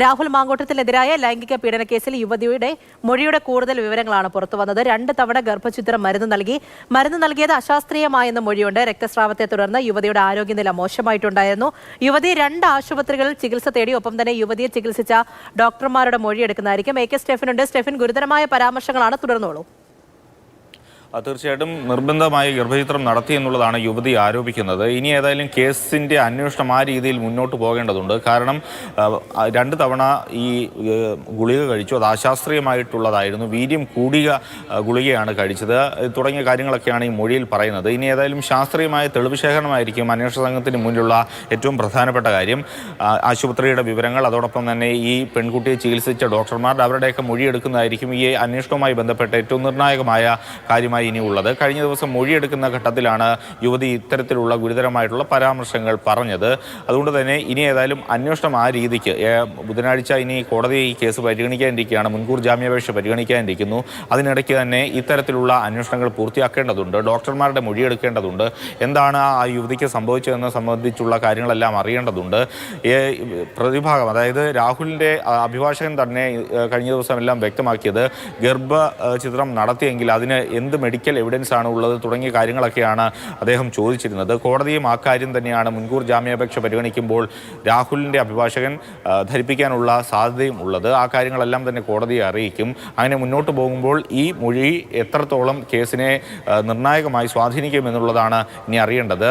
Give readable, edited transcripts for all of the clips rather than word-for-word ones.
രാഹുൽ മാങ്കോട്ടത്തിനെതിരായ ലൈംഗിക പീഡന കേസിൽ യുവതിയുടെ മൊഴിയുടെ കൂടുതൽ വിവരങ്ങളാണ് പുറത്തുവന്നത്. 2 തവണ ഗർഭഛിദ്രം മരുന്ന് നൽകിയത് അശാസ്ത്രീയമായെന്ന മൊഴിയുണ്ട്. രക്തസ്രാവത്തെ തുടർന്ന് യുവതിയുടെ ആരോഗ്യനില മോശമായിട്ടുണ്ടായിരുന്നു. യുവതി 2 ആശുപത്രികളിൽ ചികിത്സ തേടി. ഒപ്പം തന്നെ യുവതിയെ ചികിത്സിച്ച ഡോക്ടർമാരുടെ മൊഴിയെടുക്കുന്നതായിരിക്കും. AK സ്റ്റെഫിൻ ഉണ്ട്. സ്റ്റെഫിൻ, ഗുരുതരമായ പരാമർശങ്ങളാണ്, തുടർന്നോളൂ. തീർച്ചയായിട്ടും നിർബന്ധമായി ഗർഭചിത്രം നടത്തി എന്നുള്ളതാണ് യുവതി ആരോപിക്കുന്നത്. ഇനി ഏതായാലും കേസിൻ്റെ അന്വേഷണം ആ രീതിയിൽ മുന്നോട്ട് പോകേണ്ടതുണ്ട്. കാരണം 2 തവണ ഈ ഗുളിക കഴിച്ചു, അത് അശാസ്ത്രീയമായിട്ടുള്ളതായിരുന്നു, വീര്യം കൂടിയ ഗുളികയാണ് കഴിച്ചത് തുടങ്ങിയ കാര്യങ്ങളൊക്കെയാണ് ഈ മൊഴിയിൽ പറയുന്നത്. ഇനി ഏതായാലും ശാസ്ത്രീയമായ തെളിവ് ശേഖരണമായിരിക്കും അന്വേഷണ സംഘത്തിന് മുന്നിലുള്ള ഏറ്റവും പ്രധാനപ്പെട്ട കാര്യം. ആശുപത്രിയുടെ വിവരങ്ങൾ, അതോടൊപ്പം തന്നെ ഈ പെൺകുട്ടിയെ ചികിത്സിച്ച ഡോക്ടർമാർ, അവരുടെയൊക്കെ മൊഴിയെടുക്കുന്നതായിരിക്കും ഈ അന്വേഷണവുമായി ബന്ധപ്പെട്ട ഏറ്റവും നിർണായകമായ കാര്യമായി ഇനിയുള്ളത്. കഴിഞ്ഞ ദിവസം മൊഴിയെടുക്കുന്ന ഘട്ടത്തിലാണ് യുവതി ഇത്തരത്തിലുള്ള ഗുരുതരമായിട്ടുള്ള പരാമർശങ്ങൾ പറഞ്ഞത്. അതുകൊണ്ട് തന്നെ ഇനി ഏതായാലും അന്വേഷണം ആ രീതിക്ക് ബുധനാഴ്ച ഇനി കോടതി ഈ കേസ് പരിഗണിക്കാനിരിക്കുകയാണ്, മുൻകൂർ ജാമ്യാപേക്ഷ പരിഗണിക്കാനിരിക്കുന്നു. അതിനിടയ്ക്ക് തന്നെ ഇത്തരത്തിലുള്ള അന്വേഷണങ്ങൾ പൂർത്തിയാക്കേണ്ടതുണ്ട്, ഡോക്ടർമാരുടെ മൊഴിയെടുക്കേണ്ടതുണ്ട്, എന്താണ് ആ യുവതിക്ക് സംഭവിച്ചതെന്ന് സംബന്ധിച്ചുള്ള കാര്യങ്ങളെല്ലാം അറിയേണ്ടതുണ്ട്. പ്രതിഭാഗം, അതായത് രാഹുലിൻ്റെ അഭിഭാഷകൻ തന്നെ കഴിഞ്ഞ ദിവസം എല്ലാം വ്യക്തമാക്കിയത് ഗർഭചിത്രം നടത്തിയെങ്കിൽ അതിന് എന്ത് മെഡിക്കൽ എവിഡൻസ് ആണ് ഉള്ളത് തുടങ്ങിയ കാര്യങ്ങളൊക്കെയാണ് അദ്ദേഹം ചോദിച്ചിരുന്നത്. കോടതിയും ആ കാര്യം തന്നെയാണ് മുൻകൂർ ജാമ്യാപേക്ഷ പരിഗണിക്കുമ്പോൾ രാഹുലിൻ്റെ അഭിഭാഷകൻ ധരിപ്പിക്കാനുള്ള സാധ്യതയും ഉള്ളത്. ആ കാര്യങ്ങളെല്ലാം തന്നെ കോടതിയെ അറിയിക്കും. അങ്ങനെ മുന്നോട്ട് പോകുമ്പോൾ ഈ മൊഴി എത്രത്തോളം കേസിനെ നിർണായകമായി സ്വാധീനിക്കുമെന്നുള്ളതാണ് ഇനി അറിയേണ്ടത്.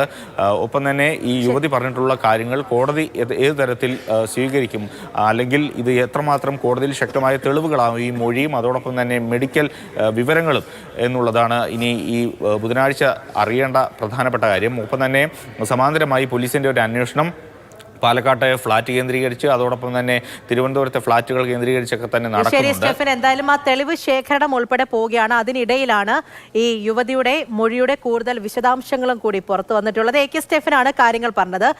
ഒപ്പം തന്നെ ഈ യുവതി പറഞ്ഞിട്ടുള്ള കാര്യങ്ങൾ കോടതി ഏത് തരത്തിൽ സ്വീകരിക്കും, അല്ലെങ്കിൽ ഇത് എത്രമാത്രം കോടതിയിൽ ശക്തമായ തെളിവുകളാകും ഈ മൊഴിയും അതോടൊപ്പം തന്നെ മെഡിക്കൽ വിവരങ്ങളും എന്നുള്ളതാണ് ഇനി ഈ ബുധനാഴ്ച അറിയേണ്ട പ്രധാനപ്പെട്ട കാര്യം. ഒപ്പം തന്നെ സമാന്തരമായി പോലീസിൻ്റെ ഒരു അന്വേഷണം പാലക്കാട്ടെ ഫ്ളാറ്റ് കേന്ദ്രീകരിച്ച്, അതോടൊപ്പം തന്നെ തിരുവനന്തപുരത്തെ ഫ്ളാറ്റുകൾ കേന്ദ്രീകരിച്ചൊക്കെ തന്നെ നടക്കുന്നുണ്ട്. സ്റ്റെഫൻ, എന്തായാലും ആ തെളിവ് ശേഖരണം ഉൾപ്പെടെ പോവുകയാണ്. അതിനിടയിലാണ് ഈ യുവതിയുടെ മൊഴിയുടെ കൂടുതൽ വിശദാംശങ്ങളും കൂടി പുറത്തു വന്നിട്ടുള്ളത്. AK സ്റ്റെഫനാണ് കാര്യങ്ങൾ പറഞ്ഞത്.